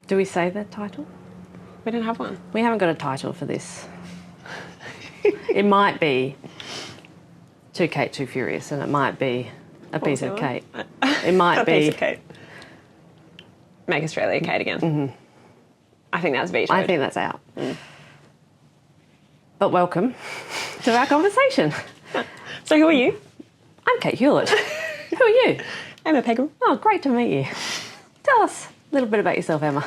Do we say the title? We don't have one. We haven't got a title for this. It might be Too Kate, Too Furious, and it might be A Piece of Kate. It might be... A Piece of Kate. Make Australia Kate again. Mm-hmm. I think that's vetoed. I think that's out. But welcome to our conversation. So who are you? I'm Kate Hulett. Who are you? Emma Pegrum. Oh, great to meet you. Tell us a little bit about yourself, Emma.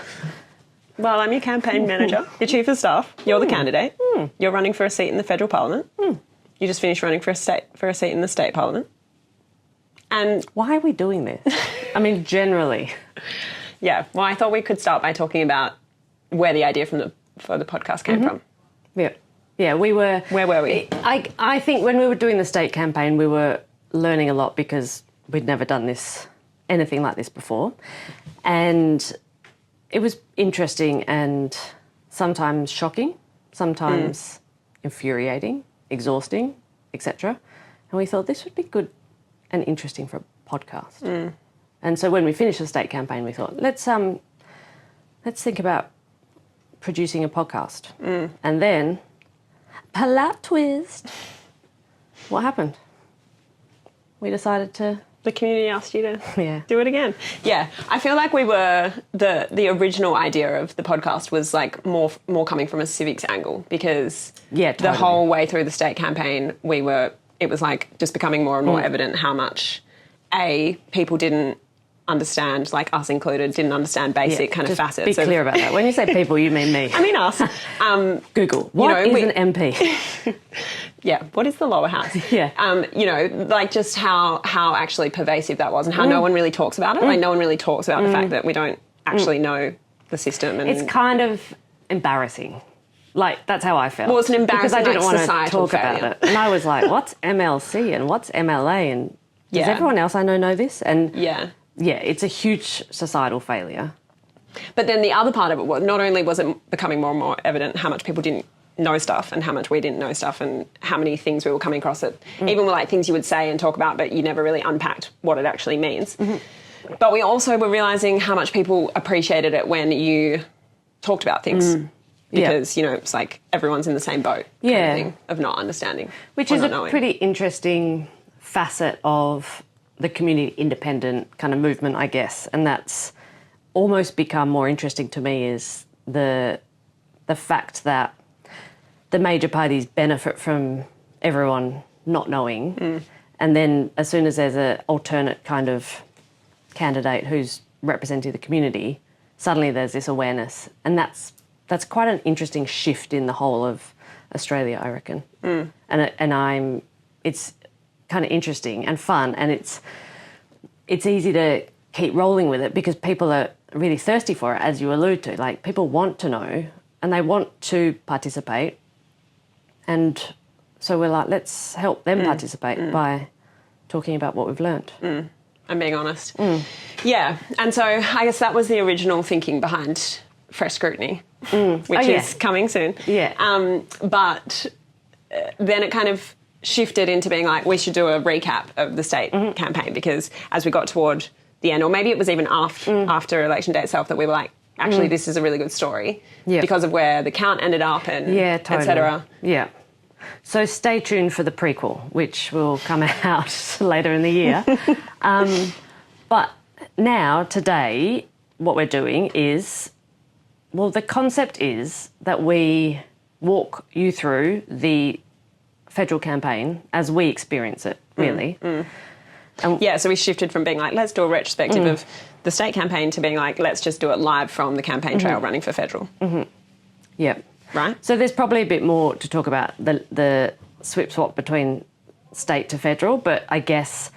Well, I'm your campaign manager, your chief of staff. You're the candidate. You're running for a seat in the federal parliament. You just finished running for a seat in the state parliament. And why are we doing this? I mean, generally. Yeah. Well, I thought we could start by talking about where the idea for the podcast came from. Yeah. Yeah, we were... Where were we? I think when we were doing the state campaign, we were learning a lot because we'd never done anything like this before. And it was interesting and sometimes shocking, sometimes infuriating, exhausting, etc. And we thought this would be good and interesting for a podcast. And so when we finished the state campaign, we thought, let's think about producing a podcast. And then, plot twist, what happened? We decided to... The community asked you to do it again. Yeah, I feel like we were... The original idea of the podcast was like more coming from a civics angle because the whole way through the state campaign, it was like just becoming more and more evident how much, people didn't understand, like us included, didn't understand basic kind of facets. Be clear about that. When you say people, you mean me. I mean us. Google. What is an MP? Yeah, what is the lower house? Yeah. Like just how actually pervasive that was and how no one really talks about it. Like no one really talks about the fact that we don't actually know the system. And it's kind of embarrassing. Like, that's how I felt. Well, it's an embarrassing, because I didn't want to societal talk failure. about it. And I was like, what's MLC and what's MLA? And does everyone else I know this? And yeah, it's a huge societal failure. But then the other part of it was, not only was it becoming more and more evident how much people didn't know stuff and how much we didn't know stuff and how many things we were coming across that even were like things you would say and talk about, but you never really unpacked what it actually means. But we also were realising how much people appreciated it when you talked about things. Because, it's like everyone's in the same boat kind of thing of not understanding. Which is a pretty interesting facet of the community independent kind of movement, I guess. And that's almost become more interesting to me is the fact that the major parties benefit from everyone not knowing. And then as soon as there's an alternate kind of candidate who's representing the community, suddenly there's this awareness. And that's quite an interesting shift in the whole of Australia, I reckon. And it's kind of interesting and fun, and it's easy to keep rolling with it because people are really thirsty for it, as you allude to. Like, people want to know and they want to participate. And so we're like, let's help them participate by talking about what we've learnt. I'm being honest. Yeah, and so I guess that was the original thinking behind Fresh Scrutiny, which is coming soon. Yeah. But then it kind of shifted into being like, we should do a recap of the state campaign because as we got toward the end, or maybe it was even after election day itself, that we were like, actually, this is a really good story because of where the count ended up and et cetera. Yeah. So stay tuned for the prequel, which will come out later in the year. But now, today, what we're doing is, well, the concept is that we walk you through the federal campaign as we experience it, really. So we shifted from being like, let's do a retrospective of the state campaign to being like, let's just do it live from the campaign trail running for federal. Yeah. Right? So there's probably a bit more to talk about the swip swap between state to federal, but I guess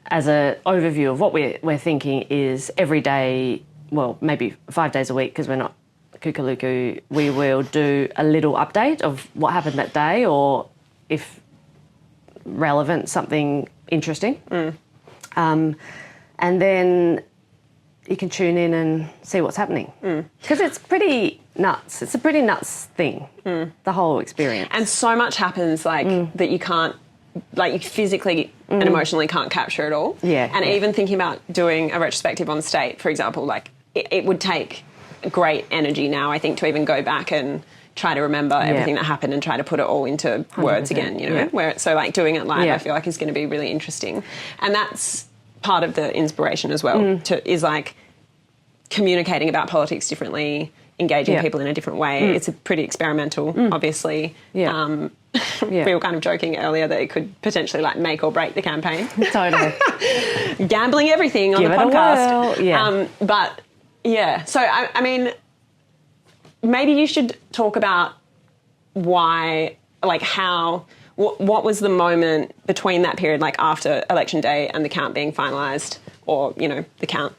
as an overview of what we're thinking is every day, well, maybe 5 days a week because we're not kookaluku, we will do a little update of what happened that day or if relevant, something interesting. And then you can tune in and see what's happening. Because it's pretty nuts. It's a pretty nuts thing, the whole experience. And so much happens that you can't, like you physically and emotionally can't capture it all. Yeah. And even thinking about doing a retrospective on state, for example, like it would take great energy now, I think, to even go back and try to remember everything that happened and try to put it all into words again, you know, where, so like doing it live, I feel like is going to be really interesting. And that's part of the inspiration as well, is like communicating about politics differently, engaging people in a different way. It's a pretty experimental, obviously. We were kind of joking earlier that it could potentially like make or break the campaign. Totally. Gambling everything on Give the it a podcast. whirl. Yeah. But yeah, so I mean, maybe you should talk about why, like how, what was the moment between that period, like after election day and the count being finalised, or, you know, the count,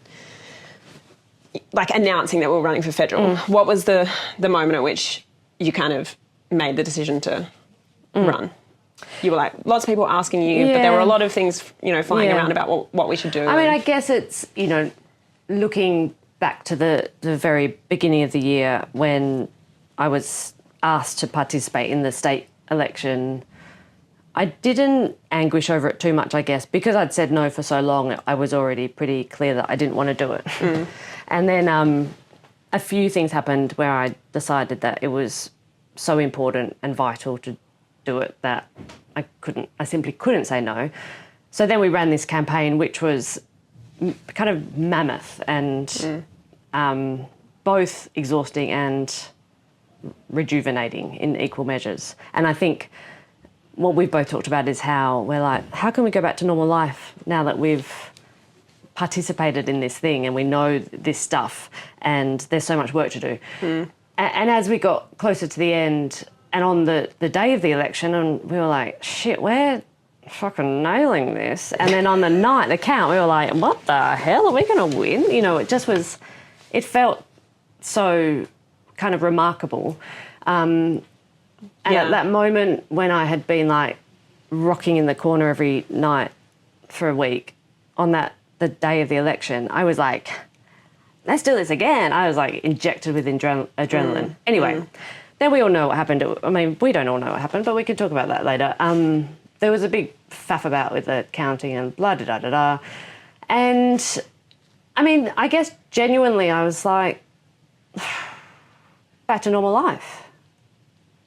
like announcing that we were running for federal. What was the moment at which you kind of made the decision to run? You were like, lots of people asking you, but there were a lot of things, you know, flying around about what we should do. I mean, I guess it's, you know, looking back to the very beginning of the year when I was asked to participate in the state election, I didn't anguish over it too much, I guess, because I'd said no for so long. I was already pretty clear that I didn't want to do it. And then a few things happened where I decided that it was so important and vital to do it that I simply couldn't say no. So then we ran this campaign, which was kind of mammoth and both exhausting and rejuvenating in equal measures. And I think what we've both talked about is how we're like, how can we go back to normal life now that we've participated in this thing and we know this stuff and there's so much work to do. And as we got closer to the end and on the day of the election, and we were like, shit, we're fucking nailing this. And then on the night, the count, we were like, what the hell, are we going to win? You know, it just was, it felt so kind of remarkable. And at that moment when I had been like rocking in the corner every night for a week, on the day of the election, I was like, let's do this again. I was like injected with adrenaline. Anyway, then we all know what happened. I mean, we don't all know what happened, but we can talk about that later. There was a big faff about with the counting and blah-da-da-da-da. And, I mean, I guess genuinely I was like, back to normal life.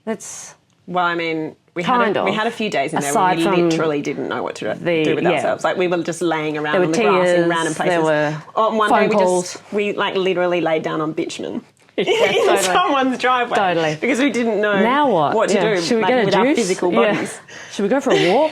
That's... Well, I mean, we had a few days in there where we literally didn't know what to do with ourselves. Like, we were just laying around on the grass in random places. There were one phone day calls. we like literally laid down on bitumen in someone's driveway. Totally. Because we didn't know what to do. Should we like, get a with juice? Our physical bodies. Should we go for a walk?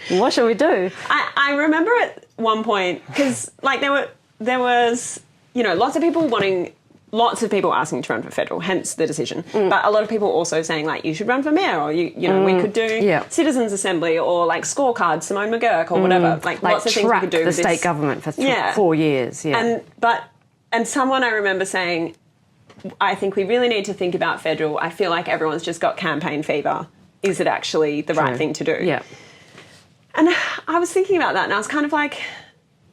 What should we do? I remember at one point, because like there was, you know, lots of people asking to run for federal, hence the decision. But a lot of people also saying, like, you should run for mayor, or, you know, we could do citizens' assembly, or, like, scorecards, Simone McGurk, or whatever. Like lots of things we could do the state government for 4 years. And someone I remember saying, I think we really need to think about federal. I feel like everyone's just got campaign fever. Is it actually the right thing to do? Yeah. And I was thinking about that, and I was kind of like,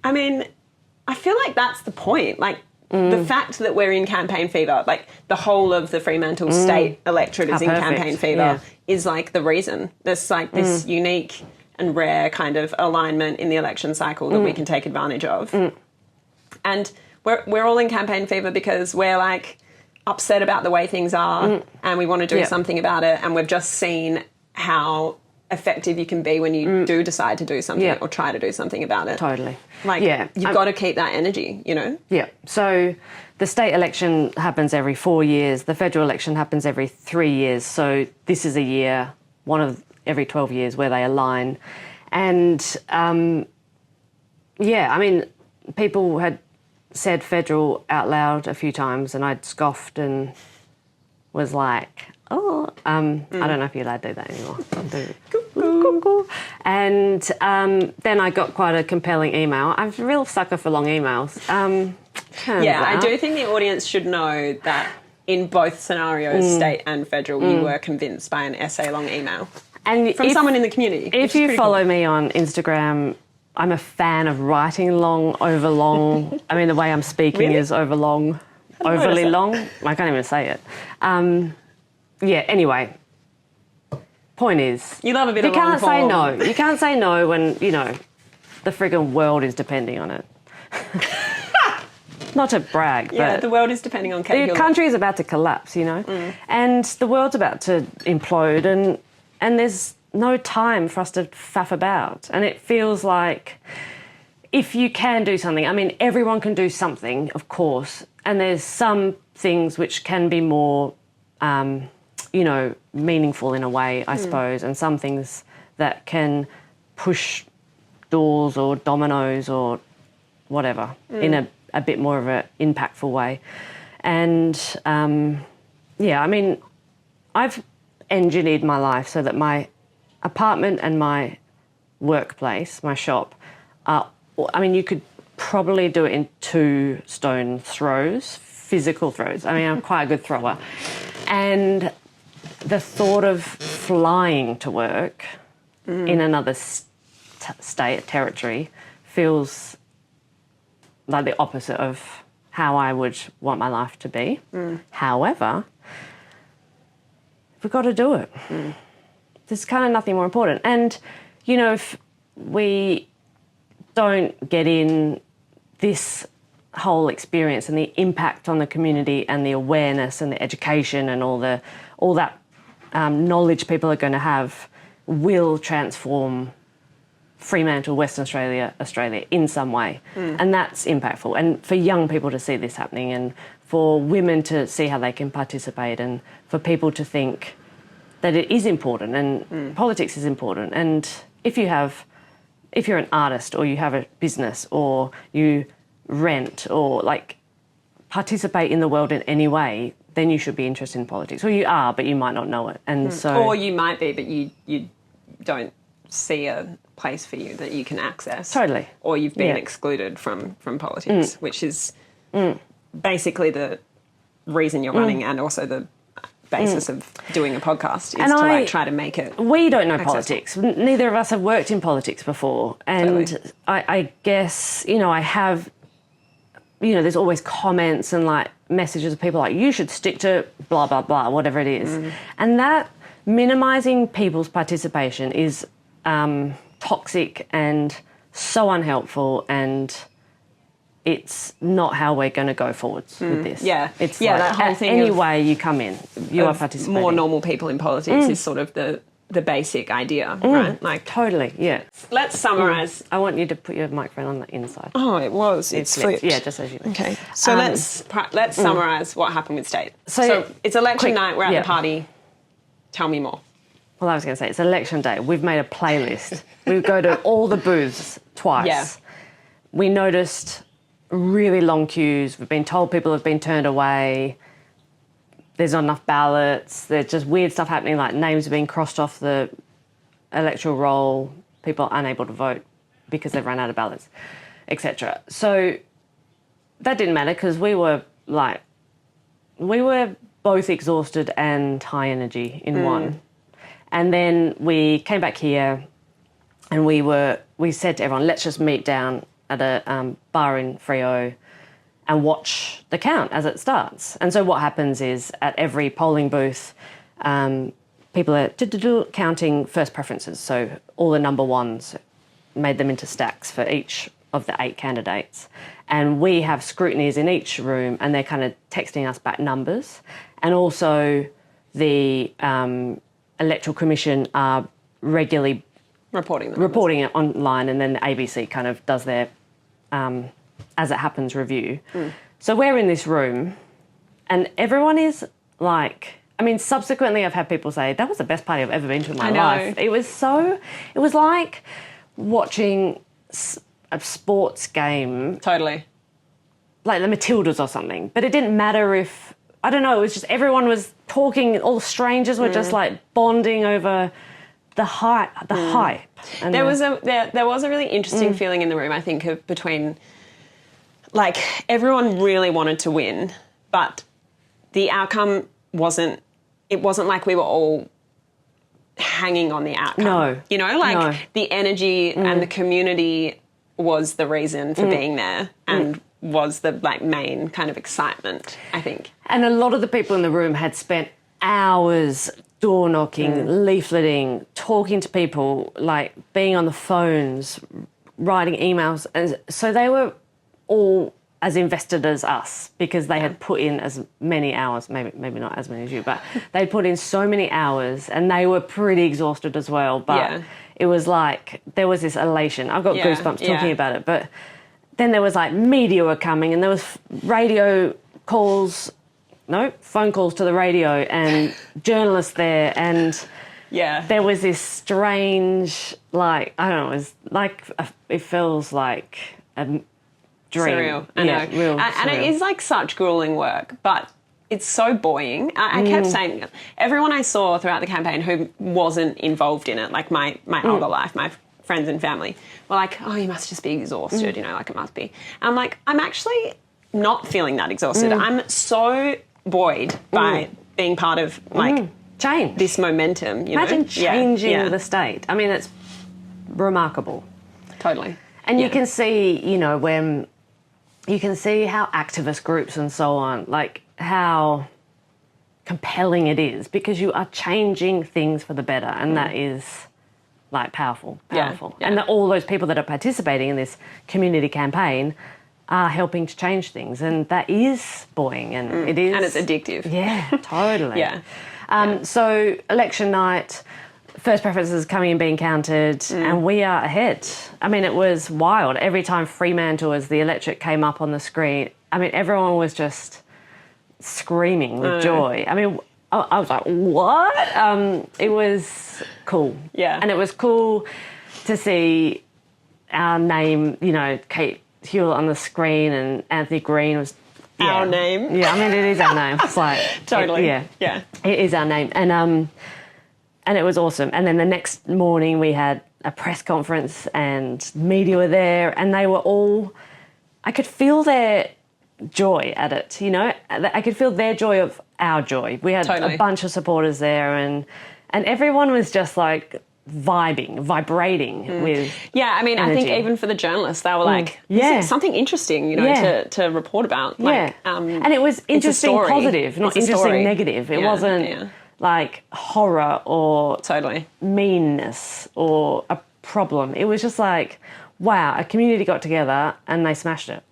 I mean, I feel like that's the point. Like, the fact that we're in campaign fever, like the whole of the Fremantle state electorate is in campaign fever, is like the reason. There's like this unique and rare kind of alignment in the election cycle that we can take advantage of. And we're all in campaign fever because we're like upset about the way things are and we want to do something about it, and we've just seen how effective you can be when you do decide to do something or try to do something about it. Totally. Like, you've got to keep that energy, you know? Yeah. So the state election happens every 4 years. The federal election happens every 3 years. So this is a year, one of every 12 years where they align. And, I mean, people had said federal out loud a few times and I'd scoffed and was like, I don't know if you're allowed to do that anymore. And then I got quite a compelling email. I'm a real sucker for long emails. I do think the audience should know that in both scenarios, state and federal, you were convinced by an essay-long email. And from someone in the community. If you follow me on Instagram, I'm a fan of writing long, over long. I mean, the way I'm speaking is over long, overly long. I can't even say it. Anyway, point is... You love a bit of long form. You can't say no. You can't say no when, you know, the friggin' world is depending on it. not to brag, Yeah, but the world is depending on Kate the Hulett. country is about to collapse, and the world's about to implode, and there's no time for us to faff about. And it feels like if you can do something, I mean, everyone can do something, of course, and there's some things which can be more, meaningful in a way, I suppose, and some things that can push doors or dominoes or whatever in a bit more of an impactful way. And, I mean, I've engineered my life so that my apartment and my workplace, my shop, you could probably do it in 2 stone throws, physical throws. I mean, I'm quite a good thrower. And the thought of flying to work in another state, territory, feels like the opposite of how I would want my life to be. However, we've got to do it. There's kind of nothing more important. And, if we don't get in this whole experience and the impact on the community and the awareness and the education and all that knowledge people are going to have will transform Fremantle, Western Australia in some way. And that's impactful. And for young people to see this happening, and for women to see how they can participate, and for people to think that it is important and politics is important. And if you're an artist or you have a business or you rent or participate in the world in any way, then you should be interested in politics. Or you are, but you might not know it. And so, or you might be, but you don't see a place for you that you can access. Totally. Or you've been excluded from politics, which is basically the reason you're running, and also the basis of doing a podcast is to try to make it. We don't know accessible. politics. Neither of us have worked in politics before, and Totally. I guess I have. There's always comments and messages of people you should stick to blah blah blah, whatever it is, and that minimising people's participation is toxic and so unhelpful, and it's not how we're going to go forwards with this. Yeah. It's that whole thing any of, way you come in, you are participating. More normal people in politics is sort of the basic idea, right? Totally, yeah. Let's summarise. I want you to put your microphone on the inside. Oh, it was. It's flipped. Yeah, just as you meant. Okay. So let's summarise what happened with State. So it's election night. We're at the party. Tell me more. Well, I was going to say, it's election day. We've made a playlist. We go to all the booths twice. Yeah. We noticed really long queues. We've been told people have been turned away. There's not enough ballots. There's just weird stuff happening, like names are being crossed off the electoral roll. People are unable to vote because they've run out of ballots, etc. So that didn't matter because we were both exhausted and high energy in one. And then we came back here and we said to everyone, let's just meet down at a bar in Freo and watch the count as it starts. And so what happens is at every polling booth, people are counting first preferences. So all the number ones, made them into stacks for each of the 8 candidates. And we have scrutineers in each room and they're kind of texting us back numbers. And also the Electoral Commission are regularly reporting it online, and then the ABC kind of does their as it happens review. So we're in this room and everyone is subsequently I've had people say, that was the best party I've ever been to in my life. It was like watching a sports game. Totally. Like the Matildas or something. But it didn't matter if, I don't know, it was just everyone was talking, all the strangers were just bonding over the hype. And there was a really interesting feeling in the room, I think, of between everyone really wanted to win, but the outcome wasn't like we were all hanging on the outcome. No. No. The energy and the community was the reason for being there and was the main kind of excitement, I think. And a lot of the people in the room had spent hours door knocking, leafleting, talking to people, being on the phones, writing emails. And so they were all as invested as us because they had put in as many hours, maybe not as many as you, but they'd put in so many hours and they were pretty exhausted as well. But it was like there was this elation. I've got goosebumps talking about it. But then there was like media were coming and there was phone calls to the radio and journalists there and there was this strange, like, I don't know, it was like, it feels like a dream. Surreal, I know. Real and it is like such grueling work, but it's so buoying. I kept saying, everyone I saw throughout the campaign who wasn't involved in it, like my older life, my friends and family, were like, oh, you must just be exhausted, you know, like it must be. And I'm like, I'm actually not feeling that exhausted. I'm so buoyed by being part of like change, this momentum. Imagine changing the state. I mean, it's remarkable. Totally. And you can see, you know, when you can see how activist groups and so on, like how compelling it is because you are changing things for the better, and that is like powerful. And all those people that are participating in this community campaign are helping to change things, and that is buoying, and it is, and it's addictive. Yeah, totally. So election night, first preferences coming and being counted, and we are ahead. I mean, it was wild. Every time Fremantle, as the electorate came up on the screen, I mean, everyone was just screaming with joy. I mean, I was like, what? It was cool. Yeah. And it was cool to see our name, you know, Kate Hulett on the screen, and Anthony Green was... Our name? Yeah, I mean, it is our name. It's like... Totally. Yeah. It is our name. And it was awesome. And then the next morning we had a press conference and media were there, and they were all... I could feel their joy at it, you know? I could feel their joy of our joy. We had a bunch of supporters there, and everyone was just like vibrating with I mean, energy. I think even for the journalists, they were like, this is something interesting, you know, to report about. Like, and it was interesting, positive, not interesting, negative. It wasn't like horror or meanness or a problem. It was just like, wow, a community got together and they smashed it.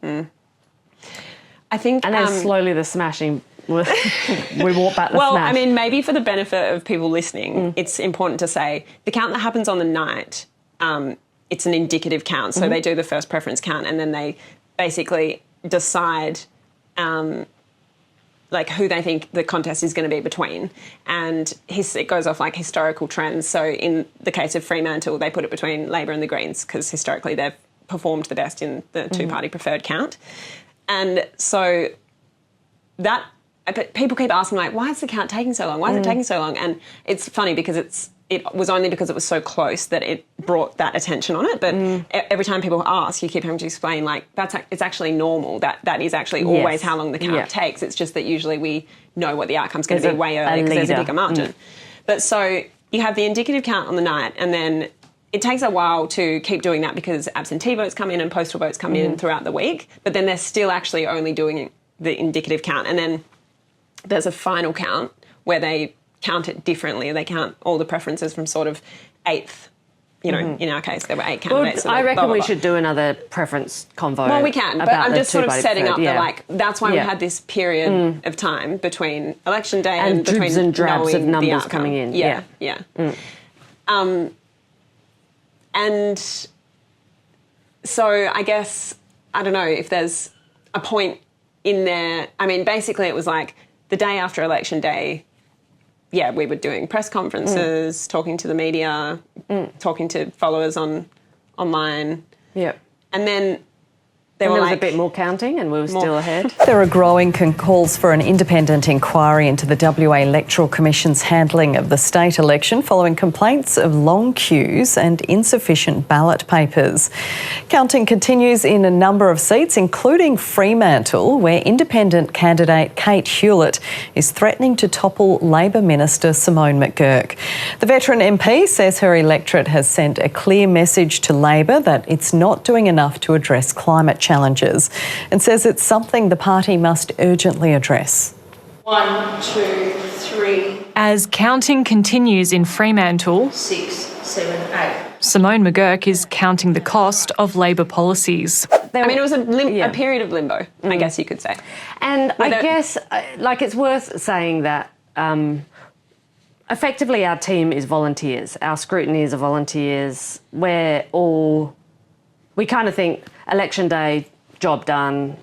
I think... And then slowly the smashing... we walk back the Well, smash. I mean, maybe for the benefit of people listening, it's important to say the count that happens on the night, it's an indicative count. So they do the first preference count and then they basically decide like who they think the contest is going to be between. And it goes off like historical trends. So in the case of Fremantle, they put it between Labor and the Greens because historically they've performed the best in the two-party preferred count. And so that... But people keep asking, like, why is the count taking so long? Why is it taking so long? And it's funny because it was only because it was so close that it brought that attention on it. But every time people ask, you keep having to explain, like, it's actually normal. That is actually always how long the count takes. It's just that usually we know what the outcome's going to be way early because there's a bigger margin. But so you have the indicative count on the night, and then it takes a while to keep doing that because absentee votes come in and postal votes come in throughout the week. But then they're still actually only doing the indicative count. And then there's a final count where they count it differently. They count all the preferences from sort of eighth. You know, in our case, there were 8 candidates. Well, I reckon we should do another preference convo. Well, we can, but I'm just sort of setting up that, like, that's why we had this period of time between election day and between dribs and drabs of numbers the outcome. coming in. Yeah. And so I guess, I don't know if there's a point in there. I mean, basically it was like the day after election day, we were doing press conferences, talking to the media, talking to followers online. Yeah. And then there was a bit more counting and we were still ahead. There are growing calls for an independent inquiry into the WA Electoral Commission's handling of the state election following complaints of long queues and insufficient ballot papers. Counting continues in a number of seats, including Fremantle, where independent candidate Kate Hulett is threatening to topple Labor Minister Simone McGurk. The veteran MP says her electorate has sent a clear message to Labor that it's not doing enough to address climate challenges, and says it's something the party must urgently address. 1, 2, 3. As counting continues in Fremantle, 6, 7, 8. Simone McGurk is counting the cost of Labor policies. I mean, it was a period of limbo, I guess you could say. And I guess, like, it's worth saying that effectively our team is volunteers. Our scrutineers are volunteers. We kind of think election day, job done,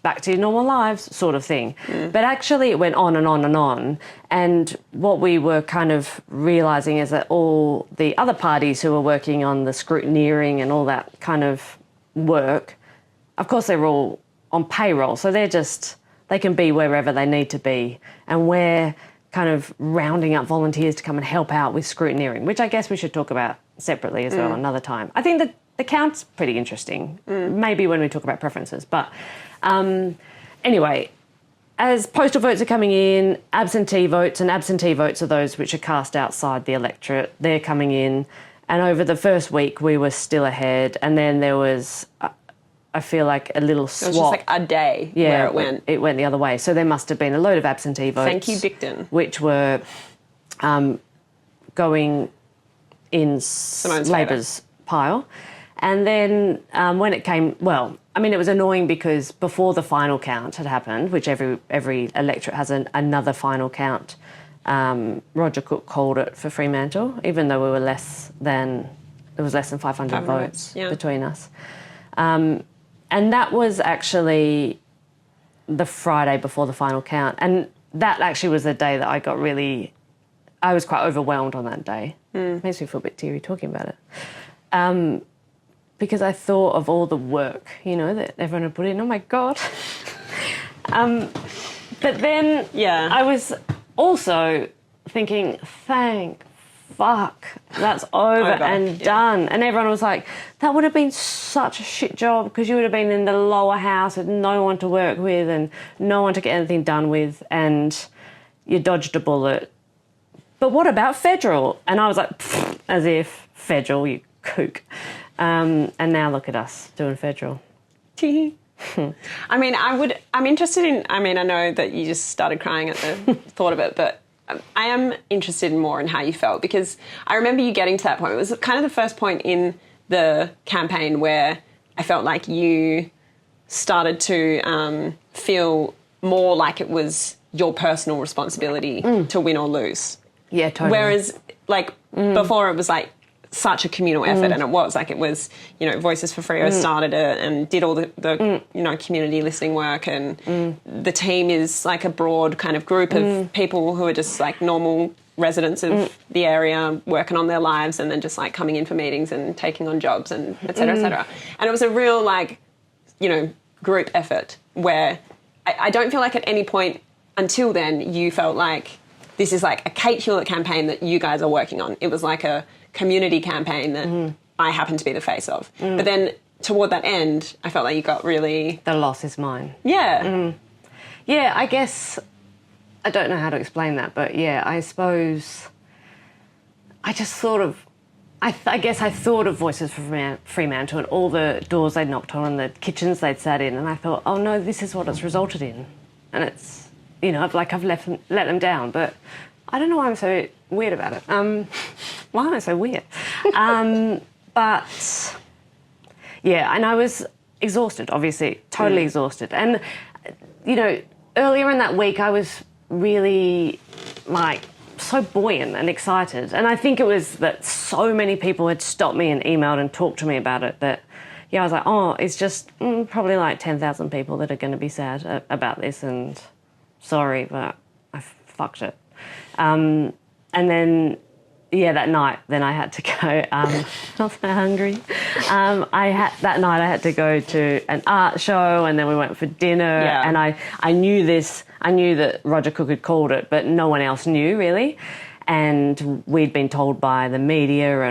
back to your normal lives sort of thing. But actually it went on and on and on. And what we were kind of realising is that all the other parties who were working on the scrutineering and all that kind of work, of course they're all on payroll, so they can be wherever they need to be. And we're kind of rounding up volunteers to come and help out with scrutineering, which I guess we should talk about separately as well another time. I think that the count's pretty interesting, maybe when we talk about preferences. But anyway, as postal votes are coming in, absentee votes are those which are cast outside the electorate, they're coming in. And over the first week, we were still ahead. And then there was, I feel like, a little swap. It was just like a day where it went. It went the other way. So there must have been a load of absentee votes. Thank you, Dicton. Which were going in Simone's Labor's pile. And then when it came, well, I mean, it was annoying because before the final count had happened, which every electorate has another final count, Roger Cook called it for Fremantle, even though there was less than 500 votes between us. And that was actually the Friday before the final count. And that actually was the day that I was quite overwhelmed on that day. Makes me feel a bit teary talking about it. Because I thought of all the work, that everyone had put in. Oh, my God. But then I was also thinking, thank fuck, that's over and done. And everyone was like, that would have been such a shit job because you would have been in the lower house with no one to work with and no one to get anything done with, and you dodged a bullet. But what about federal? And I was like, as if federal, you kook. And now look at us doing federal. I mean, I'm interested in, I know that you just started crying at the thought of it, but I am interested more in how you felt, because I remember you getting to that point. It was kind of the first point in the campaign where I felt like you started to feel more like it was your personal responsibility to win or lose. Yeah, totally. Whereas, before it was such a communal effort, and it was Voices for Freo started it and did all the community listening work, and the team is a broad kind of group of people who are just normal residents of the area working on their lives and then just coming in for meetings and taking on jobs and et cetera, et cetera. And it was a real group effort where I don't feel like at any point until then you felt like this is a Kate Hulett campaign that you guys are working on. It was a community campaign that I happen to be the face of. But then toward that end, I felt like you got really... The loss is mine. Yeah. Yeah, I guess... I don't know how to explain that, but yeah, I suppose... I just sort of... I guess I thought of Voices for Fremantle and all the doors they'd knocked on and the kitchens they'd sat in, and I thought, oh no, this is what it's resulted in. And it's... I've let them down, but I don't know why I'm so weird about it. Why am I so weird? But, yeah, and I was exhausted, obviously, totally exhausted. And, earlier in that week I was really, so buoyant and excited. And I think it was that so many people had stopped me and emailed and talked to me about it that, I was like, oh, it's just probably 10,000 people that are going to be sad about this, and... sorry, but I fucked it. And then, that night, then I had to go. I was so hungry. That night I had to go to an art show, and then we went for dinner. Yeah. And I knew this. I knew that Roger Cook had called it, but no one else knew really. And we'd been told by the media,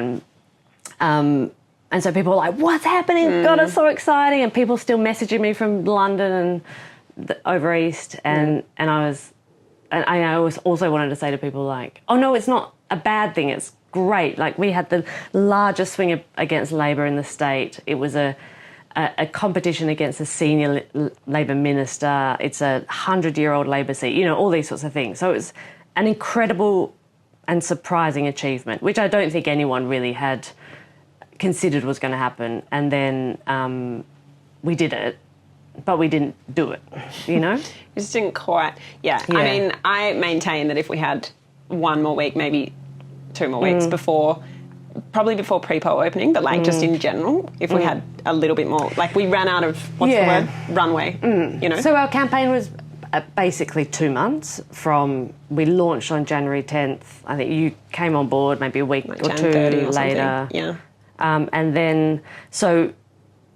and so people were like, "What's happening? God, it's so exciting!" And people still messaging me from London and over east, and I also wanted to say to people oh no, it's not a bad thing, it's great. We had the largest swing against Labor in the state. It was a competition against a senior Labor minister. It's 100-year-old Labor seat, all these sorts of things. So it was an incredible and surprising achievement, which I don't think anyone really had considered was going to happen. And then we did it, but we didn't do it, you know? We just didn't quite. Yeah. Yeah. I mean, I maintain that if we had one more week, maybe 2 more weeks before, probably before pre-poll opening, but like just in general, if we had a little bit more, like we ran out of, what's the word? Runway, you know? So our campaign was basically 2 months from, we launched on January 10th. I think you came on board maybe a week like or Jan two 30 or later. something. Yeah. And then, so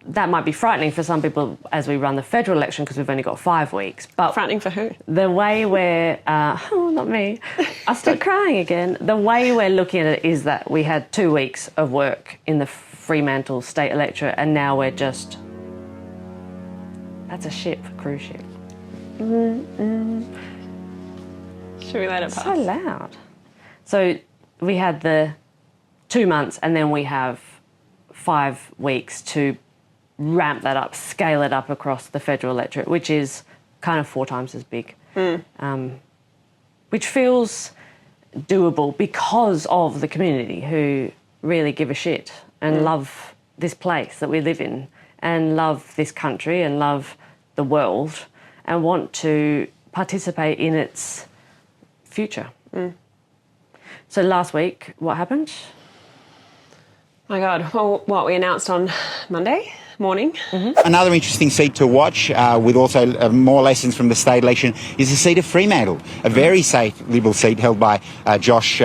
that might be frightening for some people as we run the federal election because we've only got 5 weeks. But Frightening for who? the way we're, oh, not me, I start crying again. The way we're looking at it is that we had 2 weeks of work in the Fremantle state electorate, and now we're just, that's a ship, a cruise ship. Should we let it pass? So loud. So we had the 2 months, and then we have 5 weeks to ramp that up, scale it up across the federal electorate, which is kind of 4 times as big, which feels doable because of the community who really give a shit and love this place that we live in and love this country and love the world and want to participate in its future. So last week, what happened? My God. Well, what we announced on Monday morning. Another interesting seat to watch, with also more lessons from the state election, is the seat of Fremantle, a very safe Liberal seat held by Josh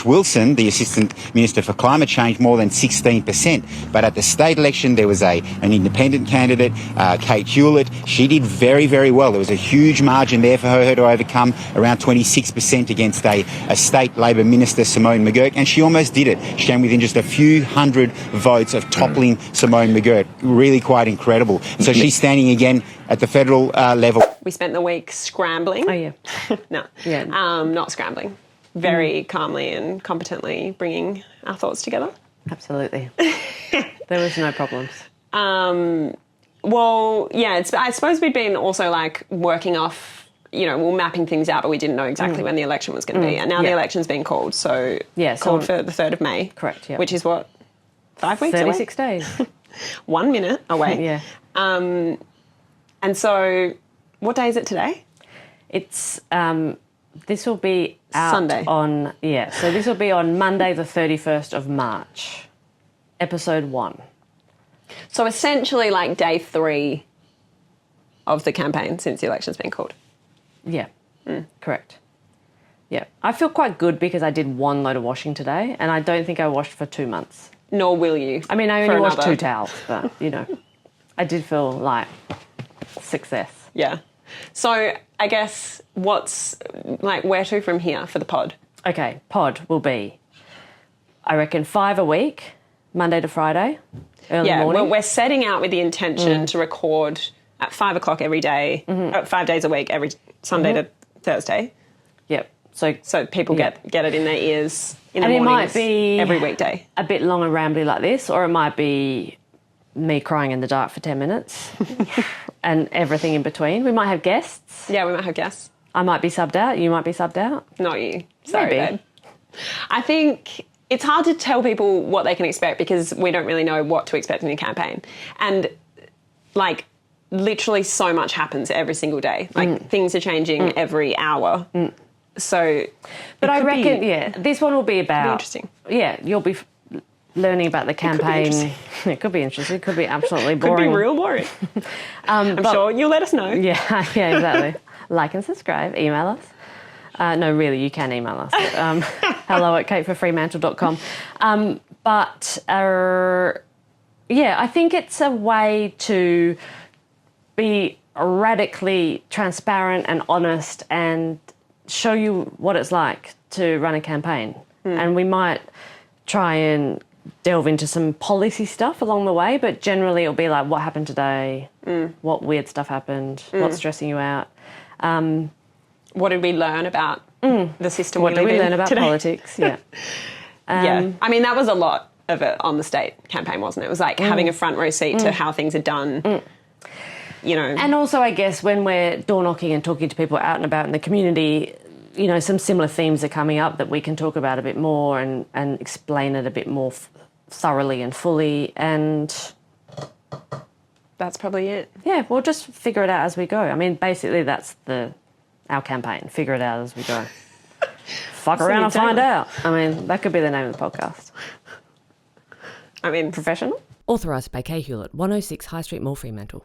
Wilson, the Assistant Minister for Climate Change, more than 16%. But at the state election, there was an independent candidate, Kate Hulett. She did very, very well. There was a huge margin there for her to overcome, around 26% against a state Labor Minister, Simone McGurk, and she almost did it. She came within just a few hundred votes of toppling Simone McGurk. Really quite incredible. So she's standing again at the federal level. We spent the week scrambling. Oh, yeah. No. Yeah. Not scrambling. Very calmly and competently bringing our thoughts together. Absolutely. There was no problems. Well, yeah, I suppose we'd been also like working off, we were mapping things out, but we didn't know exactly when the election was going to be. And now the election's been called, so called for the 3rd of May. Correct, yeah. Which is what, 5 weeks away? 36 days. 1 minute away. Yeah. And so, what day is it today? It's, this will be out Sunday. So this will be on Monday the 31st of March, episode 1. So essentially like day 3 of the campaign since the election's been called. Yeah, correct. Yeah, I feel quite good because I did 1 load of washing today, and I don't think I washed for 2 months. Nor will you. I mean, I only washed 2 towels, but, I did feel like success. Yeah. So I guess where to from here for the pod? Okay, pod will be, I reckon, 5 a week, Monday to Friday, early morning. Yeah, we're setting out with the intention to record at 5 o'clock every day, 5 days a week, every Sunday to Thursday. Yep. So people get it in their ears in the and mornings, it might be every weekday. A bit long and rambly like this, or it might be me crying in the dark for 10 minutes and everything in between. We might have guests. Yeah, we might have guests. I might be subbed out. You might be subbed out. Not you. Sorry, Maybe. babe. I think it's hard to tell people what they can expect because we don't really know what to expect in a campaign. And, literally so much happens every single day. Things are changing every hour. So, but I reckon, this one will be about. Be interesting. Yeah, you'll be learning about the campaign. It could be interesting. It could be absolutely boring. Could be real boring. I'm sure you'll let us know. Yeah, exactly. Like and subscribe. Email us. No, really, you can email us. hello@kateforfremantle.com. I think it's a way to be radically transparent and honest and show you what it's like to run a campaign. And we might try and delve into some policy stuff along the way, but generally it'll be like, what happened today? What weird stuff happened? What's stressing you out? What did we learn about the system What we live in did we learn about today? politics? Yeah. Yeah. I mean, that was a lot of it on the state campaign, wasn't it? It was like having a front row seat to how things are done. And also, I guess, when we're door knocking and talking to people out and about in the community, some similar themes are coming up that we can talk about a bit more and explain it a bit more thoroughly and fully. And that's probably it. Yeah, we'll just figure it out as we go. I mean, basically that's our campaign. Figure it out as we go. Fuck around and find out. I mean, that could be the name of the podcast. I mean, Professional? Authorised by K. Hulett, 106 High Street Mall, Fremantle.